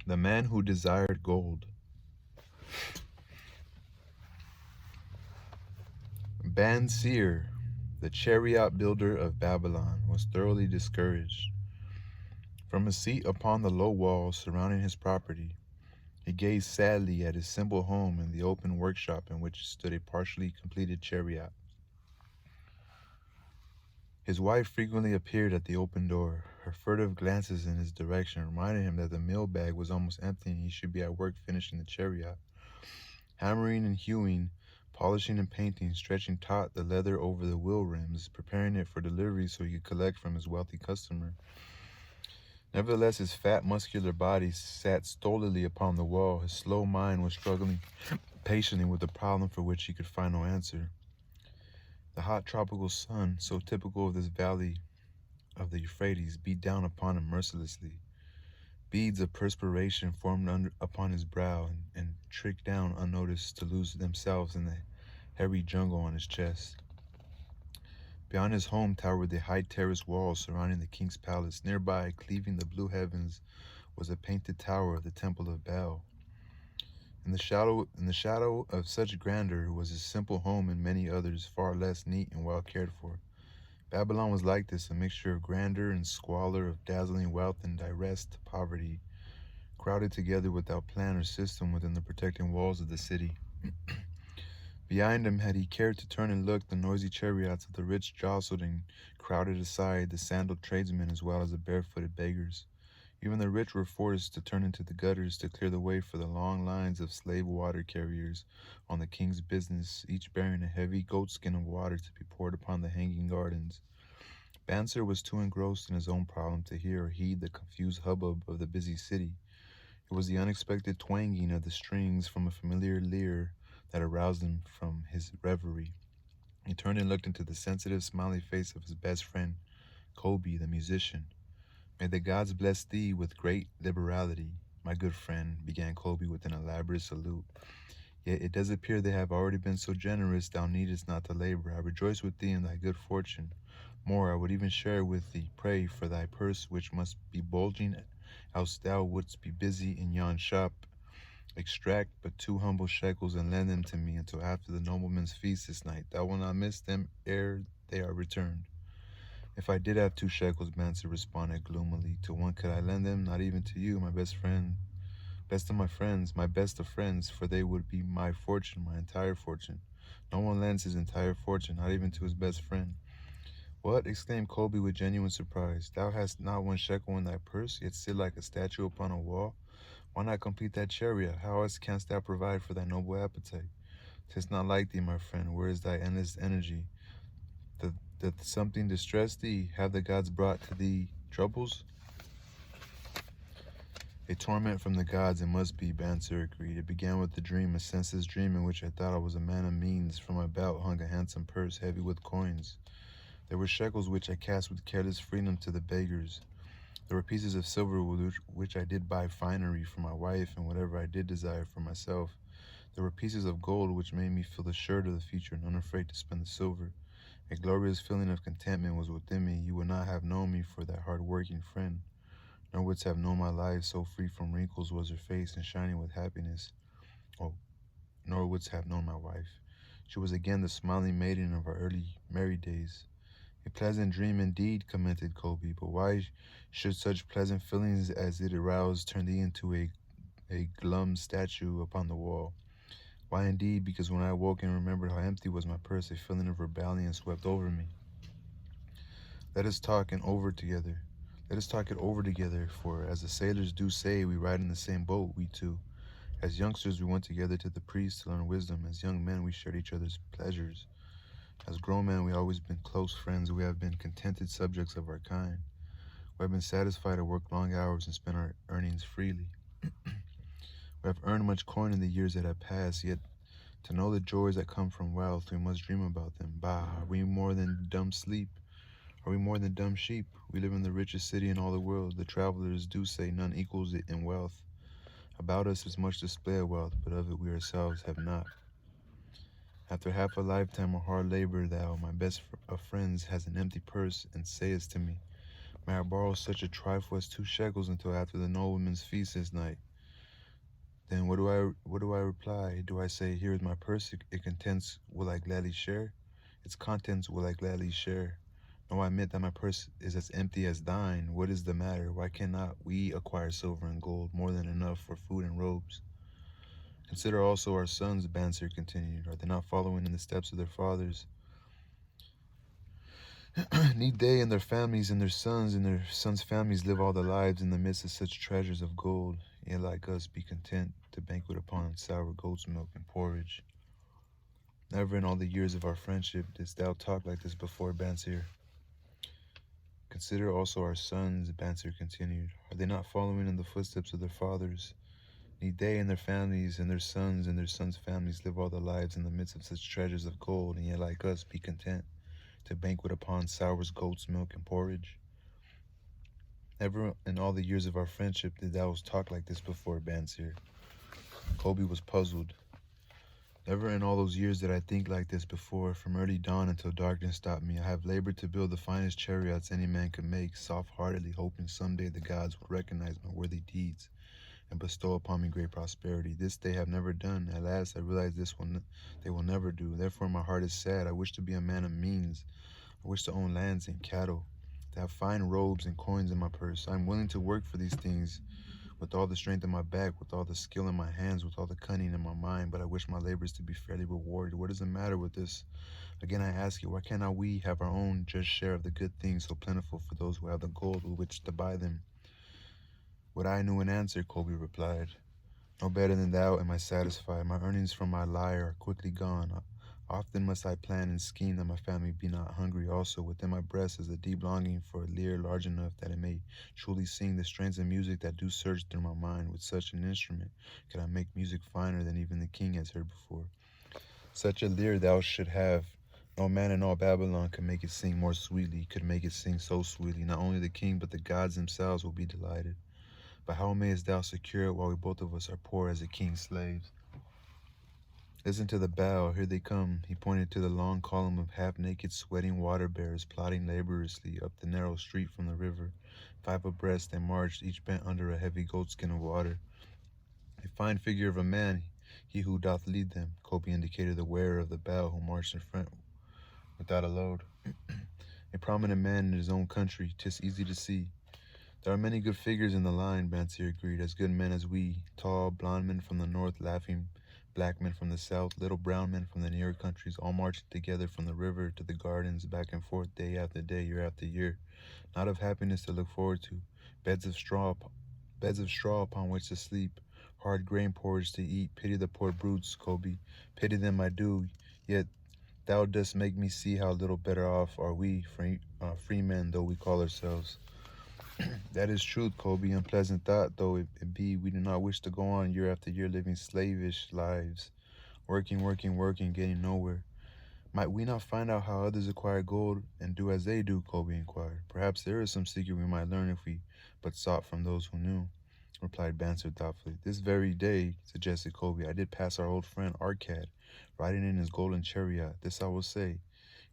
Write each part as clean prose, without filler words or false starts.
The man who desired gold. Ban-Seer, the chariot builder of Babylon, was thoroughly discouraged. From a seat upon the low wall surrounding his property, he gazed sadly at his simple home and the open workshop in which stood a partially completed chariot. His wife frequently appeared at the open door. Her furtive glances in his direction reminded him that the mail bag was almost empty and he should be at work finishing the chariot. Hammering and hewing, polishing and painting, stretching taut the leather over the wheel rims, preparing it for delivery so he could collect from his wealthy customer. Nevertheless, his fat, muscular body sat stolidly upon the wall. His slow mind was struggling patiently with a problem for which he could find no answer. The hot tropical sun, so typical of this valley of the Euphrates, beat down upon him mercilessly. Beads of perspiration formed upon his brow and tricked down unnoticed to lose themselves in the hairy jungle on his chest. Beyond his home towered the high terrace walls surrounding the king's palace. Nearby, cleaving the blue heavens, was a painted tower of the temple of Baal. In the shadow of such grandeur was his simple home and many others far less neat and well cared for. Babylon was like this, a mixture of grandeur and squalor, of dazzling wealth and distressed poverty, crowded together without plan or system within the protecting walls of the city. Behind him, had he cared to turn and look, the noisy chariots of the rich jostled and crowded aside the sandaled tradesmen as well as the barefooted beggars. Even the rich were forced to turn into the gutters to clear the way for the long lines of slave water carriers on the king's business, each bearing a heavy goatskin of water to be poured upon the hanging gardens. Banser was too engrossed in his own problem to hear or heed the confused hubbub of the busy city. It was the unexpected twanging of the strings from a familiar lyre that aroused him from his reverie. He turned and looked into the sensitive, smiling face of his best friend, Kobe, the musician. "May the gods bless thee with great liberality, my good friend," began Kobe with an elaborate salute. "Yet it does appear they have already been so generous thou needest not to labor. I rejoice with thee in thy good fortune. More, I would even share with thee. Pray for thy purse, which must be bulging, else thou wouldst be busy in yon shop. Extract but 2 humble shekels and lend them to me until after the nobleman's feast this night. Thou wilt not miss them ere they are returned." "If I did have 2 shekels," Mansa responded gloomily, "to one could I lend them? Not even to you, my best friend, best of my friends, my best of friends, for they would be my fortune, my entire fortune. No one lends his entire fortune, not even to his best friend." "What?" exclaimed Colby with genuine surprise. "Thou hast not 1 shekel in thy purse, yet sit like a statue upon a wall? Why not complete that chariot? How else canst thou provide for thy noble appetite? 'Tis not like thee, my friend. Where is thy endless energy? Doth something distress thee? Have the gods brought to thee troubles?" "A torment from the gods it must be," Banser agreed. "It began with a dream, a senseless dream in which I thought I was a man of means. From my belt hung a handsome purse, heavy with coins. There were shekels which I cast with careless freedom to the beggars. There were pieces of silver with which I did buy finery for my wife and whatever I did desire for myself. There were pieces of gold which made me feel assured of the future and unafraid to spend the silver. A glorious feeling of contentment was within me. You would not have known me for that hard-working friend, nor wouldst have known my life, so free from wrinkles was her face and shining with happiness. Oh, nor wouldst have known my wife. She was again the smiling maiden of our early married days." "A pleasant dream indeed," commented Colby, "but why should such pleasant feelings as it aroused turn thee into a glum statue upon the wall?" "Why indeed? Because when I awoke and remembered how empty was my purse, a feeling of rebellion swept over me." Let us talk it over together. Let us talk it over together, for as the sailors do say, we ride in the same boat, we two. As youngsters, we went together to the priest to learn wisdom. As young men, we shared each other's pleasures. As grown men, we have always been close friends. We have been contented subjects of our kind. We have been satisfied to work long hours and spend our earnings freely. We have earned much coin in the years that have passed, yet to know the joys that come from wealth, we must dream about them. Bah, are we more than dumb sleep? Are we more than dumb sheep? We live in the richest city in all the world. The travelers do say none equals it in wealth. About us is much display of wealth, but of it we ourselves have not. After half a lifetime of hard labor, thou, my best of friends, has an empty purse, and sayest to me, may I borrow such a trifle as 2 shekels until after the nobleman's feast this night? Then what do I reply? Do I say, here is my purse, it contents will I gladly share? Its contents will I gladly share. No, I admit that my purse is as empty as thine. What is the matter? Why cannot we acquire silver and gold, more than enough for food and robes? Consider also our sons, Bansir continued. Are they not following in the steps of their fathers? Need they and their sons' families live all their lives in the midst of such treasures of gold, yet like us be content to banquet upon sour goat's milk and porridge? Never in all the years of our friendship didst thou talk like this before, Bansir. Consider also our sons, Bansir continued. Are they not following in the footsteps of their fathers? Need they and their sons' families live all their lives in the midst of such treasures of gold, and yet like us be content to banquet upon sour goat's milk and porridge? Never in all the years of our friendship did thou talk like this before, Bansir. Kobe was puzzled. Never in all those years did I think like this before. From early dawn until darkness stopped me, I have labored to build the finest chariots any man could make, soft-heartedly hoping someday the gods would recognize my worthy deeds and bestow upon me great prosperity. This they have never done. At last I realize they will never do. Therefore my heart is sad. I wish to be a man of means. I wish to own lands and cattle, to have fine robes and coins in my purse. I am willing to work for these things with all the strength in my back, with all the skill in my hands, with all the cunning in my mind, but I wish my labors to be fairly rewarded. What is the matter with this? Again I ask you, why cannot we have our own just share of the good things so plentiful for those who have the gold with which to buy them? What I knew an answer, Kobe replied. No better than thou am I satisfied. My earnings from my lyre are quickly gone. Often must I plan and scheme that my family be not hungry. Also within my breast is a deep longing for a lyre large enough that it may truly sing the strains of music that do surge through my mind. With such an instrument could I make music finer than even the king has heard before. Such a lyre thou should have. No man in all Babylon could make it sing more sweetly, could make it sing so sweetly. Not only the king, but the gods themselves will be delighted. But how mayest thou secure it while we both of us are poor as a king's slaves? Listen to the bow, here they come. He pointed to the long column of half-naked, sweating water-bearers plodding laboriously up the narrow street from the river. 5 abreast they marched, each bent under a heavy goatskin of water. A fine figure of a man, he who doth lead them. Kobe indicated the wearer of the bow who marched in front without a load. A prominent man in his own country, 'tis easy to see. There are many good figures in the line, Bansir agreed, as good men as we. Tall, blond men from the north, laughing black men from the south, little brown men from the nearer countries, all marching together from the river to the gardens, back and forth, day after day, year after year. Not of happiness to look forward to, beds of straw upon which to sleep, hard grain porridge to eat. Pity the poor brutes, Kobe. Pity them I do, yet thou dost make me see how little better off are we, free men though we call ourselves. That is truth, Kobe. Unpleasant thought though it be, we do not wish to go on year after year living slavish lives, working, getting nowhere. Might we not find out how others acquire gold and do as they do, Kobe inquired. Perhaps there is some secret we might learn if we but sought from those who knew, replied Banser thoughtfully. This very day, suggested Kobe, I did pass our old friend Arcad, riding in his golden chariot. This I will say.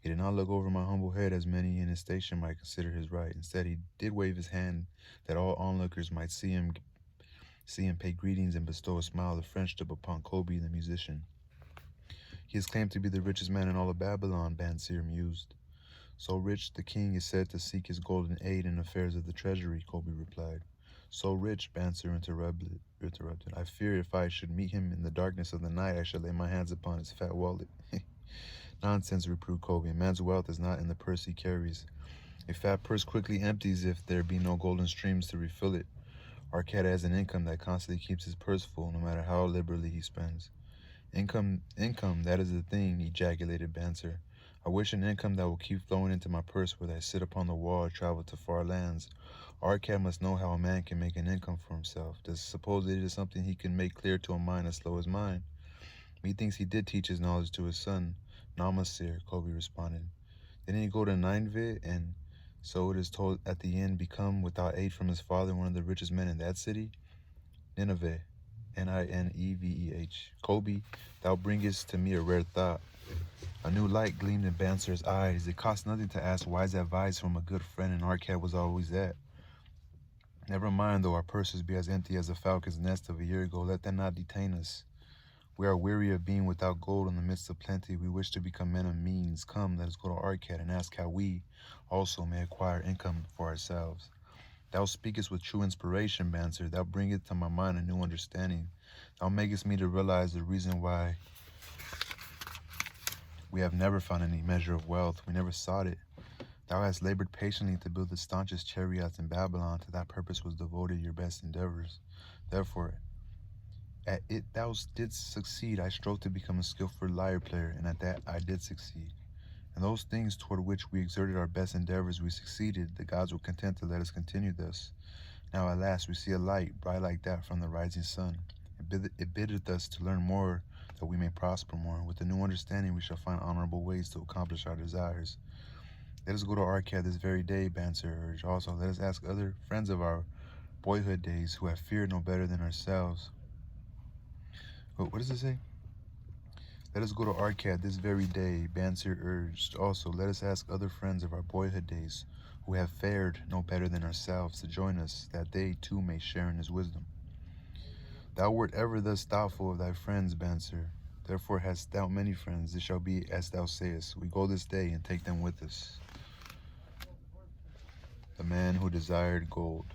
He did not look over my humble head as many in his station might consider his right. Instead, he did wave his hand that all onlookers might see him pay greetings and bestow a smile of friendship upon Kobe the musician. He is claimed to be the richest man in all of Babylon, Bansir mused. So rich, the king is said to seek his golden aid in affairs of the treasury, Kobe replied. So rich, Bansir interrupted. I fear if I should meet him in the darkness of the night, I should lay my hands upon his fat wallet. Nonsense, reproved Kobe. A man's wealth is not in the purse he carries. A fat purse quickly empties if there be no golden streams to refill it. Arcad has an income that constantly keeps his purse full, no matter how liberally he spends. Income, that is the thing, ejaculated Banser. I wish an income that will keep flowing into my purse whether I sit upon the wall or travel to far lands. Arcad must know how a man can make an income for himself. Does suppose it is something he can make clear to a mind as slow as mine? Methinks he did teach his knowledge to his son. Namasir, Kobe responded. Didn't he go to Nineveh and, so it is told at the end, become, without aid from his father, one of the richest men in that city? Nineveh, Nineveh. Kobe, thou bringest to me a rare thought. A new light gleamed in Banser's eyes. It cost nothing to ask wise advice from a good friend, and Arcad was always that. Never mind, though our purses be as empty as a falcon's nest of a year ago, let that not detain us. We are weary of being without gold in the midst of plenty. We wish to become men of means. Come, let us go to Arcad and ask how we also may acquire income for ourselves. Thou speakest with true inspiration, Banzer. Thou bringest to my mind a new understanding. Thou makest me to realize the reason why we have never found any measure of wealth. We never sought it. Thou hast labored patiently to build the staunchest chariots in Babylon. To that purpose was devoted your best endeavors. Therefore, at it thou didst succeed. I strove to become a skillful lyre player, and at that I did succeed. And those things toward which we exerted our best endeavors, we succeeded. The gods were content to let us continue thus. Now at last we see a light, bright like that from the rising sun. It biddeth us to learn more, that we may prosper more. With a new understanding, we shall find honorable ways to accomplish our desires. Let us go to Arcad this very day, Banser urged. Also, let us ask other friends of our boyhood days who have feared no better than ourselves. What does it say? Let us go to Arcad this very day, Banser urged. Also, let us ask other friends of our boyhood days who have fared no better than ourselves to join us, that they too may share in his wisdom. Thou wert ever thus thoughtful of thy friends, Banser. Therefore hast thou many friends. It shall be as thou sayest. We go this day and take them with us. The man who desired gold.